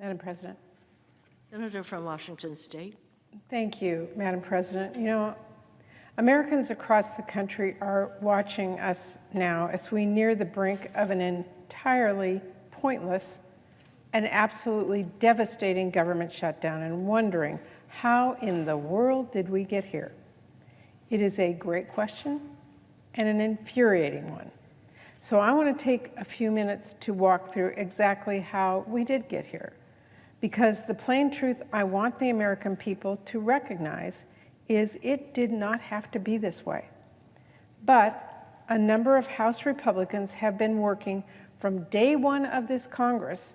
Madam President. Senator from Washington State. Thank you, Madam President. You know, Americans across the country are watching us now as we near the brink of an entirely pointless and absolutely devastating government shutdown and wondering, how in the world did we get here? It is a great question and an infuriating one. So I want to take a few minutes to walk through exactly how we did get here. Because the plain truth I want the American people to recognize is it did not have to be this way. But a number of House Republicans have been working from day one of this Congress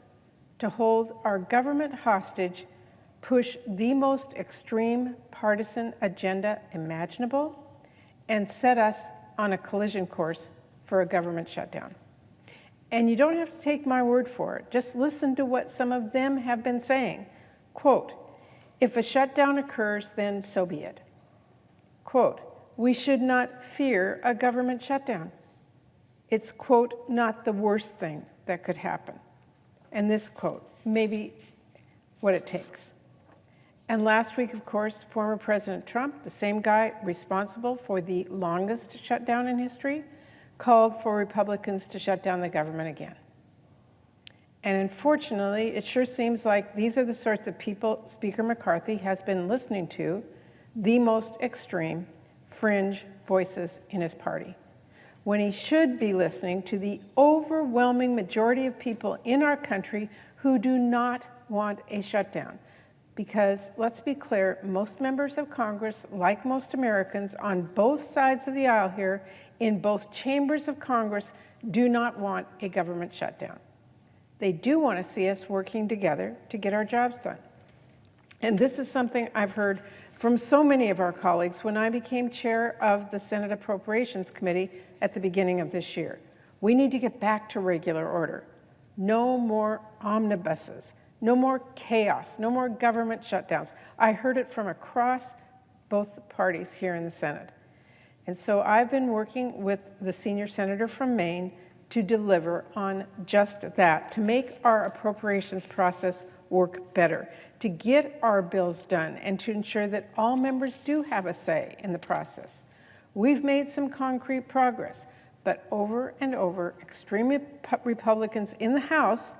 to hold our government hostage, push the most extreme partisan agenda imaginable, and set us on a collision course for a government shutdown. And you don't have to take my word for it. Just listen to what some of them have been saying. Quote, if a shutdown occurs, then so be it. Quote, we should not fear a government shutdown. It's, quote, not the worst thing that could happen. And this quote, maybe what it takes. And last week, of course, former President Trump, the same guy responsible for the longest shutdown in history, called for Republicans to shut down the government again. And unfortunately, it sure seems like these are the sorts of people Speaker McCarthy has been listening to, the most extreme fringe voices in his party, when he should be listening to the overwhelming majority of people in our country who do not want a shutdown. Because, let's be clear, most members of Congress, like most Americans on both sides of the aisle here, in both chambers of Congress, do not want a government shutdown. They do want to see us working together to get our jobs done. And this is something I've heard from so many of our colleagues when I became chair of the Senate Appropriations Committee at the beginning of this year. We need to get back to regular order. No more omnibuses. No more chaos, no more government shutdowns. I heard it from across both parties here in the Senate. And so I've been working with the senior senator from Maine to deliver on just that, to make our appropriations process work better, to get our bills done, and to ensure that all members do have a say in the process. We've made some concrete progress, but over and over, extreme Republicans in the House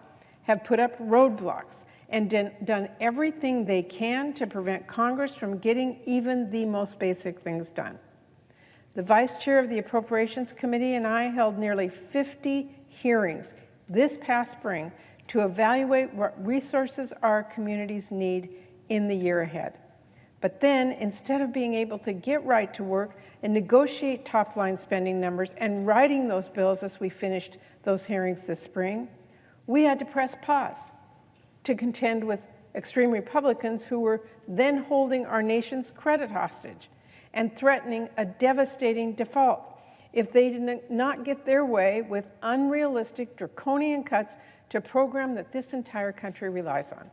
have put up roadblocks and done everything they can to prevent Congress from getting even the most basic things done. The vice chair of the Appropriations Committee and I held nearly 50 hearings this past spring to evaluate what resources our communities need in the year ahead. But then, instead of being able to get right to work and negotiate top-line spending numbers and writing those bills as we finished those hearings this spring, we had to press pause to contend with extreme Republicans who were then holding our nation's credit hostage and threatening a devastating default if they did not get their way with unrealistic, draconian cuts to a program that this entire country relies on.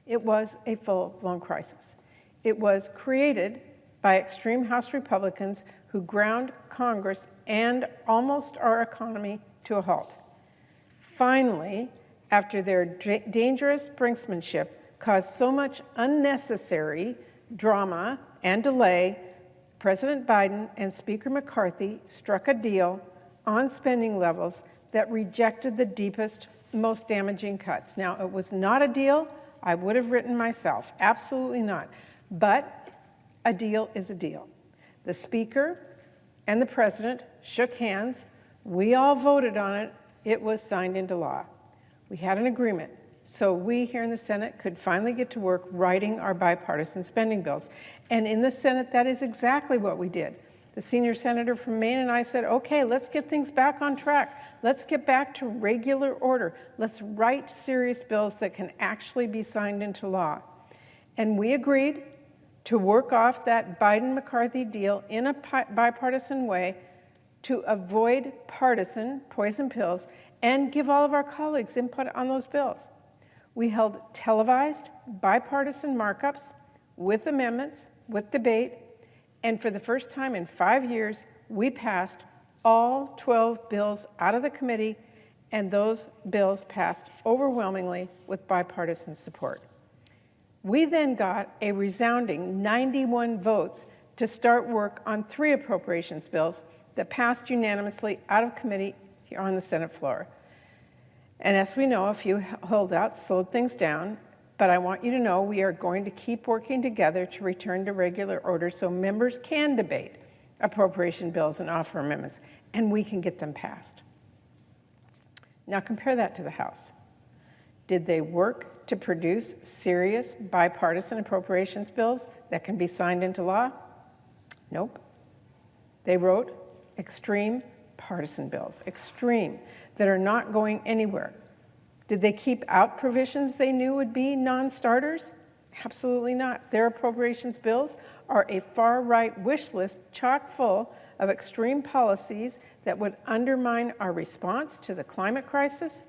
It was a full-blown crisis. It was created by extreme House Republicans who ground Congress and almost our economy to a halt. Finally, after their dangerous brinksmanship caused so much unnecessary drama and delay, President Biden and Speaker McCarthy struck a deal on spending levels that rejected the deepest, most damaging cuts. Now, it was not a deal I would have written myself, absolutely not. But a deal is a deal. The Speaker and the President shook hands. We all voted on it. It was signed into law. We had an agreement, so we here in the Senate could finally get to work writing our bipartisan spending bills. And in the Senate, that is exactly what we did. The senior senator from Maine and I said, okay, let's get things back on track. Let's get back to regular order. Let's write serious bills that can actually be signed into law. And we agreed to work off that Biden-McCarthy deal in a bipartisan way to avoid partisan poison pills and give all of our colleagues input on those bills. We held televised bipartisan markups with amendments, with debate, and for the first time in 5 years, we passed all 12 bills out of the committee and those bills passed overwhelmingly with bipartisan support. We then got a resounding 91 votes to start work on 3 appropriations bills that passed unanimously out of committee here on the Senate floor. And as we know, a few holdouts slowed things down, but I want you to know we are going to keep working together to return to regular order so members can debate appropriation bills and offer amendments, and we can get them passed. Now compare that to the House. Did they work to produce serious bipartisan appropriations bills that can be signed into law? Nope. They wrote extreme partisan bills, extreme, that are not going anywhere. Did they keep out provisions they knew would be non-starters? Absolutely not. Their appropriations bills are a far-right wish list chock full of extreme policies that would undermine our response to the climate crisis,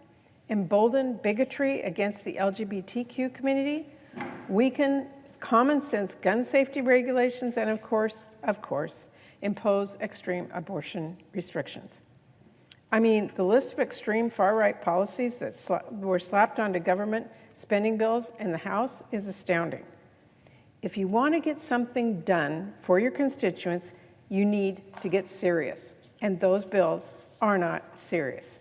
embolden bigotry against the LGBTQ community, weaken common sense gun safety regulations, and of course, impose extreme abortion restrictions. I mean, the list of extreme far-right policies that were slapped onto government spending bills in the House is astounding. If you want to get something done for your constituents, you need to get serious, and those bills are not serious.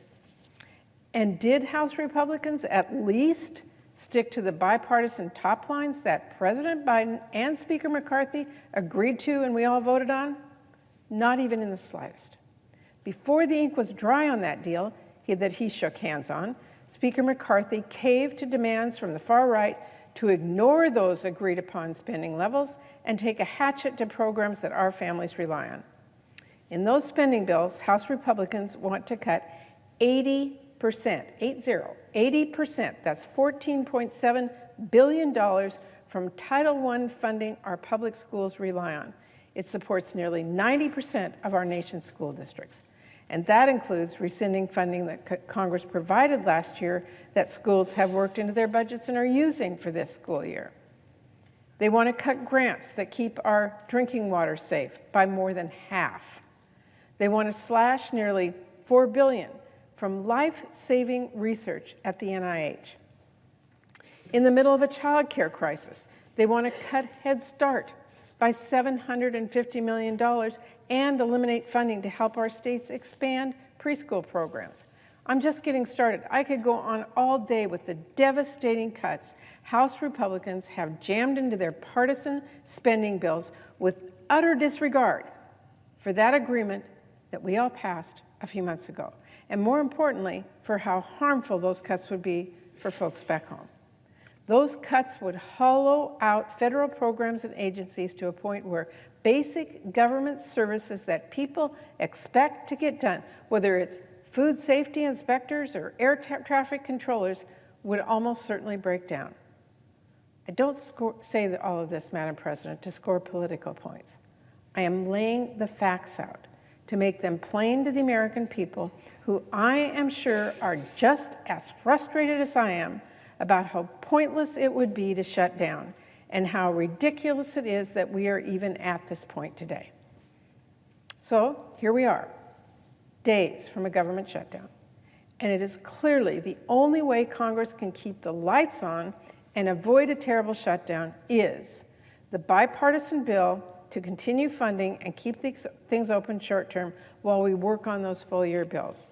And did House Republicans at least stick to the bipartisan top lines that President Biden and Speaker McCarthy agreed to and we all voted on? Not even in the slightest. Before the ink was dry on that deal that he shook hands on, Speaker McCarthy caved to demands from the far right to ignore those agreed upon spending levels and take a hatchet to programs that our families rely on. In those spending bills, House Republicans want to cut 80%, 80%, that's $14.7 billion from Title I funding our public schools rely on. It supports nearly 90% of our nation's school districts. And that includes rescinding funding that Congress provided last year that schools have worked into their budgets and are using for this school year. They want to cut grants that keep our drinking water safe by more than half. They want to slash nearly $4 billion from life-saving research at the NIH. In the middle of a child care crisis, they want to cut Head Start by $750 million and eliminate funding to help our states expand preschool programs. I'm just getting started. I could go on all day with the devastating cuts House Republicans have jammed into their partisan spending bills with utter disregard for that agreement that we all passed a few months ago, and more importantly, for how harmful those cuts would be for folks back home. Those cuts would hollow out federal programs and agencies to a point where basic government services that people expect to get done, whether it's food safety inspectors or air traffic controllers, would almost certainly break down. I don't say all of this, Madam President, to score political points. I am laying the facts out to make them plain to the American people, who I am sure are just as frustrated as I am about how pointless it would be to shut down and how ridiculous it is that we are even at this point today. So here we are, days from a government shutdown, and it is clearly the only way Congress can keep the lights on and avoid a terrible shutdown is the bipartisan bill to continue funding and keep things open short-term while we work on those full-year bills.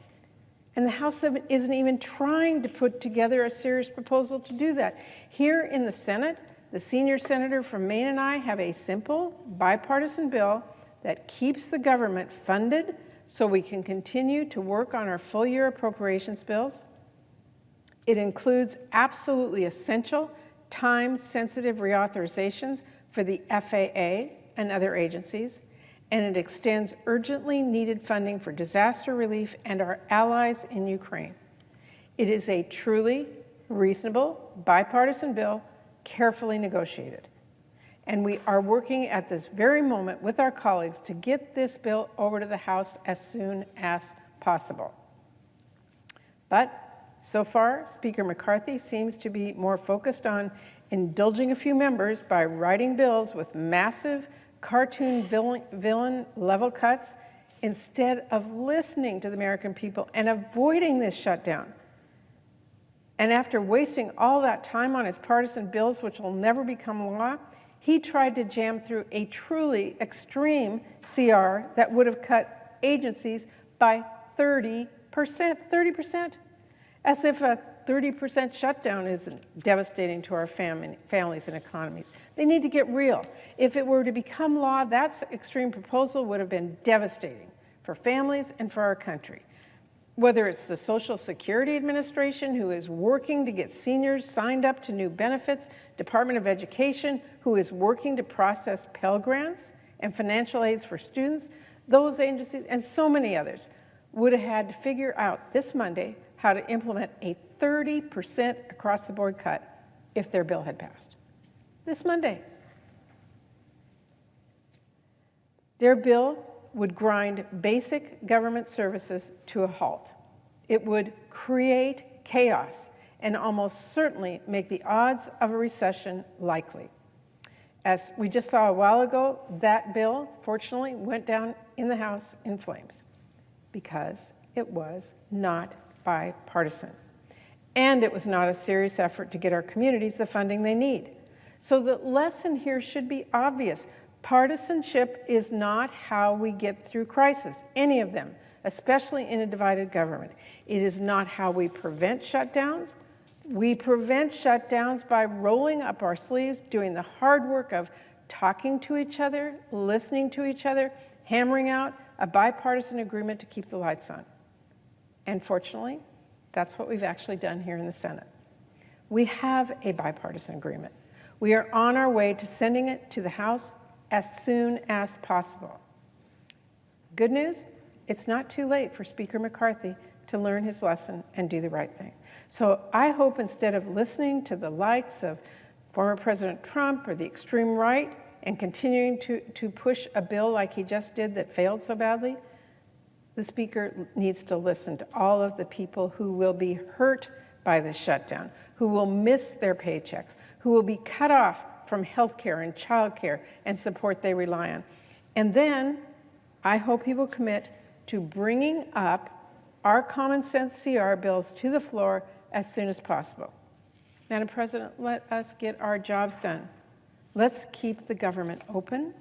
And the House isn't even trying to put together a serious proposal to do that. Here in the Senate, the senior senator from Maine and I have a simple bipartisan bill that keeps the government funded so we can continue to work on our full-year appropriations bills. It includes absolutely essential, time-sensitive reauthorizations for the FAA and other agencies, and it extends urgently needed funding for disaster relief and our allies in Ukraine. It is a truly reasonable, bipartisan bill, carefully negotiated. And we are working at this very moment with our colleagues to get this bill over to the House as soon as possible. But so far, Speaker McCarthy seems to be more focused on indulging a few members by writing bills with massive cartoon villain level cuts instead of listening to the American people and avoiding this shutdown. And after wasting all that time on his partisan bills, which will never become law, he tried to jam through a truly extreme CR that would have cut agencies by 30%, 30%, as if a 30% shutdown isn't devastating to our families and economies. They need to get real. If it were to become law, that extreme proposal would have been devastating for families and for our country. Whether it's the Social Security Administration, who is working to get seniors signed up to new benefits, Department of Education, who is working to process Pell Grants and financial aids for students, those agencies and so many others would have had to figure out this Monday how to implement a 30% across-the-board cut if their bill had passed. This Monday. Their bill would grind basic government services to a halt. It would create chaos and almost certainly make the odds of a recession likely. As we just saw a while ago, that bill, fortunately, went down in the House in flames because it was not bipartisan. And it was not a serious effort to get our communities the funding they need. So the lesson here should be obvious. Partisanship is not how we get through crisis, any of them, especially in a divided government. It is not how we prevent shutdowns. We prevent shutdowns by rolling up our sleeves, doing the hard work of talking to each other, listening to each other, hammering out a bipartisan agreement to keep the lights on. And fortunately, that's what we've actually done here in the Senate. We have a bipartisan agreement. We are on our way to sending it to the House as soon as possible. Good news, it's not too late for Speaker McCarthy to learn his lesson and do the right thing. So I hope instead of listening to the likes of former President Trump or the extreme right and continuing to push a bill like he just did that failed so badly, the Speaker needs to listen to all of the people who will be hurt by this shutdown, who will miss their paychecks, who will be cut off from health care and child care and support they rely on. And then I hope he will commit to bringing up our common sense CR bills to the floor as soon as possible. Madam President, let us get our jobs done. Let's keep the government open.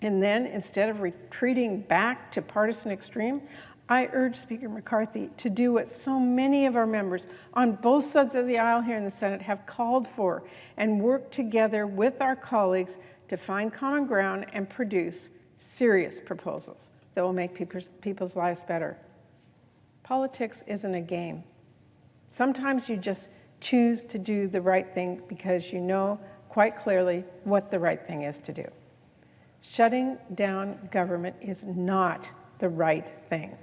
And then, instead of retreating back to partisan extreme, I urge Speaker McCarthy to do what so many of our members on both sides of the aisle here in the Senate have called for and work together with our colleagues to find common ground and produce serious proposals that will make people's lives better. Politics isn't a game. Sometimes you just choose to do the right thing because you know quite clearly what the right thing is to do. Shutting down government is not the right thing.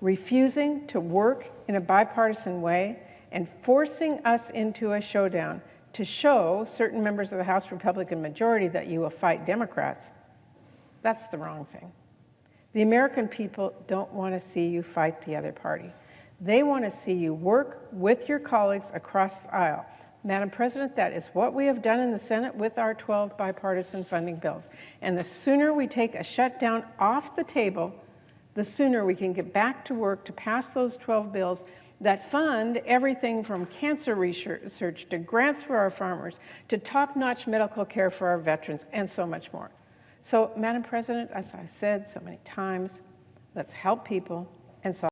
Refusing to work in a bipartisan way and forcing us into a showdown to show certain members of the House Republican majority that you will fight Democrats, that's the wrong thing. The American people don't want to see you fight the other party. They want to see you work with your colleagues across the aisle. Madam President, that is what we have done in the Senate with our 12 bipartisan funding bills. And the sooner we take a shutdown off the table, the sooner we can get back to work to pass those 12 bills that fund everything from cancer research to grants for our farmers to top-notch medical care for our veterans and so much more. So, Madam President, as I've said so many times, let's help people and solve